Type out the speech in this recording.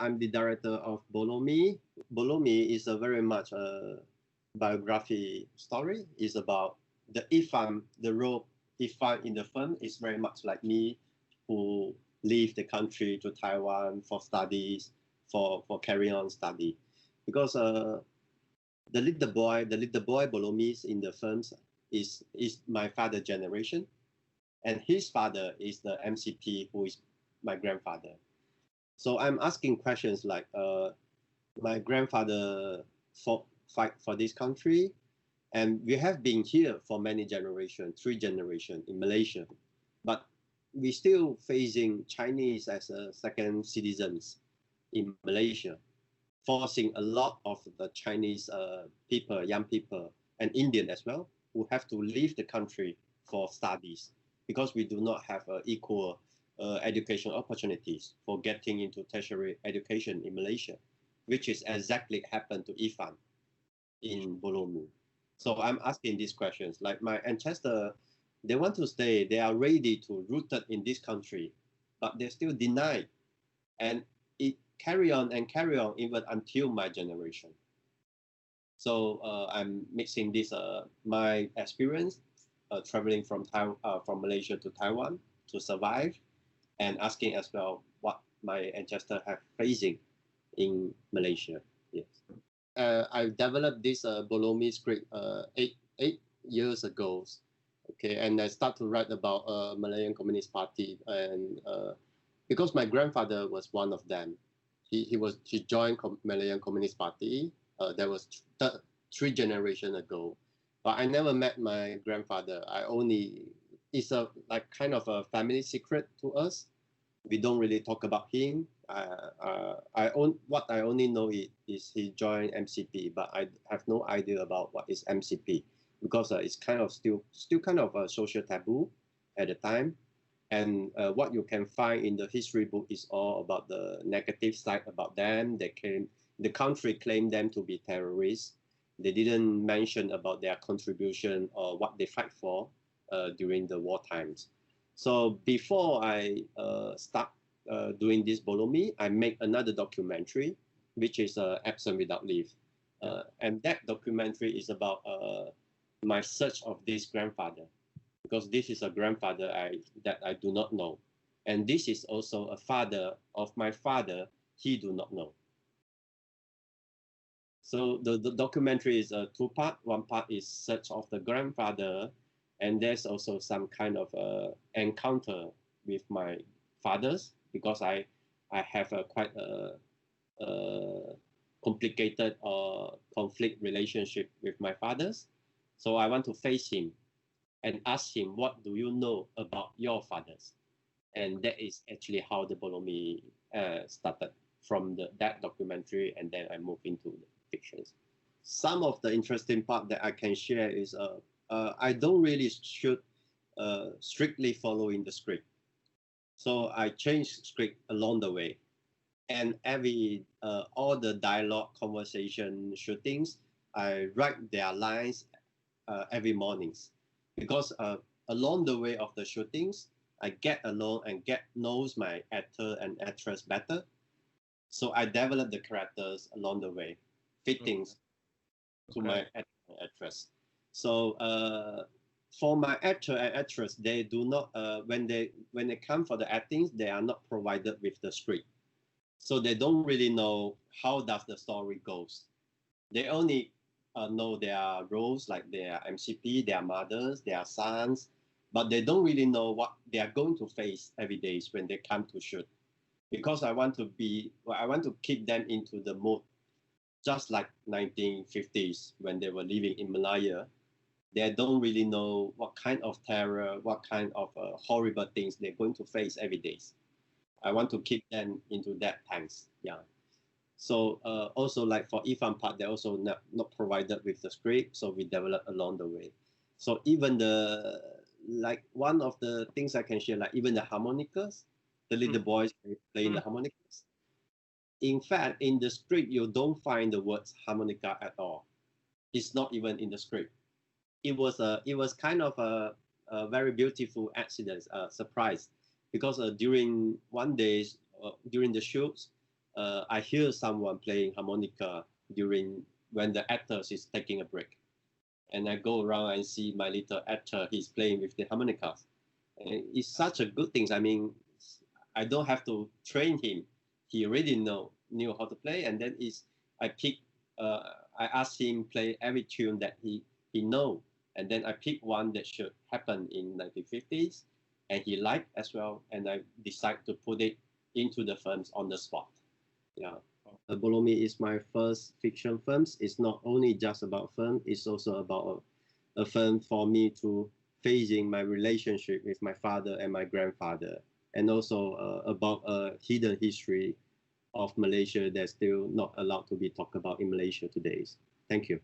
I'm the director of Bolomi. Bolomi is a very much a biography story. It's about the Ifan, the role Ifan in the film is very much like me, who leave the country to Taiwan for studies, for carrying on study. Because the little boy Bolomis in the films is my father generation, and his father is the MCP, who is my grandfather. So I'm asking questions like, my grandfather fight for this country, and we have been here for many generations, 3 generations in Malaysia, but we still facing Chinese as a second citizens in Malaysia, forcing a lot of the Chinese people, young people, and Indian as well, who have to leave the country for studies because we do not have equal education opportunities for getting into tertiary education in Malaysia, which is exactly happened to Ifan in Bolomu. So I'm asking these questions, like my ancestor, they want to stay, they are ready to rooted in this country, but they're still denied. And it carry on even until my generation. So I'm mixing this, my experience traveling from Malaysia to Taiwan to survive, and asking as well what my ancestors have facing in Malaysia. Yes. I developed this Bolomi script eight years ago. Okay, and I start to write about Malayan Communist Party, and because my grandfather was one of them, he joined Malayan Communist Party. That was 3 generations ago, but I never met my grandfather. It's a like kind of a family secret to us. We don't really talk about him. What I only know is he joined MCP, but I have no idea about what is MCP, because it's kind of still kind of a social taboo at the time. And what you can find in the history book is all about the negative side about them. The country claimed them to be terrorists. They didn't mention about their contribution or what they fight for during the war times. So before I start doing this Bolomi, I make another documentary, which is Absent Without Leave. And that documentary is about my search of this grandfather, because this is a grandfather that I do not know. And this is also a father of my father, he do not know. So the documentary is a 2-part. One part is search of the grandfather, and there's also some kind of encounter with my fathers, because I have a quite complicated conflict relationship with my fathers. So I want to face him and ask him, what do you know about your fathers? And that is actually how the Bolomi started, from that documentary, and then I moved into the fictions. Some of the interesting part that I can share is I don't really shoot strictly following the script. So I change script along the way. And all the dialogue, conversation, shootings, I write their lines every mornings. Because along the way of the shootings, I get along and knows my actor and actress better. So I develop the characters along the way, fittings to my actor and actress. So for my actor and actress, they do not when they come for the acting, they are not provided with the script, so they don't really know how does the story goes. They only know their roles, like their MCP, their mothers, their sons, but they don't really know what they are going to face every day when they come to shoot. Because I want to keep them into the mood, just like 1950s when they were living in Malaya. They don't really know what kind of terror, what kind of horrible things they're going to face every day. I want to keep them into that times. Yeah. So also like for Ifan part, they're also not provided with the script, so we develop along the way. So even like one of the things I can share, like even the harmonicas, the little boys playing the harmonicas. In fact, in the script, you don't find the words harmonica at all. It's not even in the script. It was kind of a very beautiful accident, surprise, because during one day during the shoots, I hear someone playing harmonica during when the actor is taking a break, and I go around and see my little actor. He's playing with the harmonica. And it's such a good thing. I mean, I don't have to train him. He already knew how to play, and then is I pick. Uh, I ask him play every tune that he know, and then I pick one that should happen in 1950s, and he liked as well, and I decide to put it into the films on the spot. Yeah. Bolomi is my first fiction film. It's not only just about film, it's also about a film for me to facing my relationship with my father and my grandfather, and also about a hidden history of Malaysia that's still not allowed to be talked about in Malaysia today. Thank you.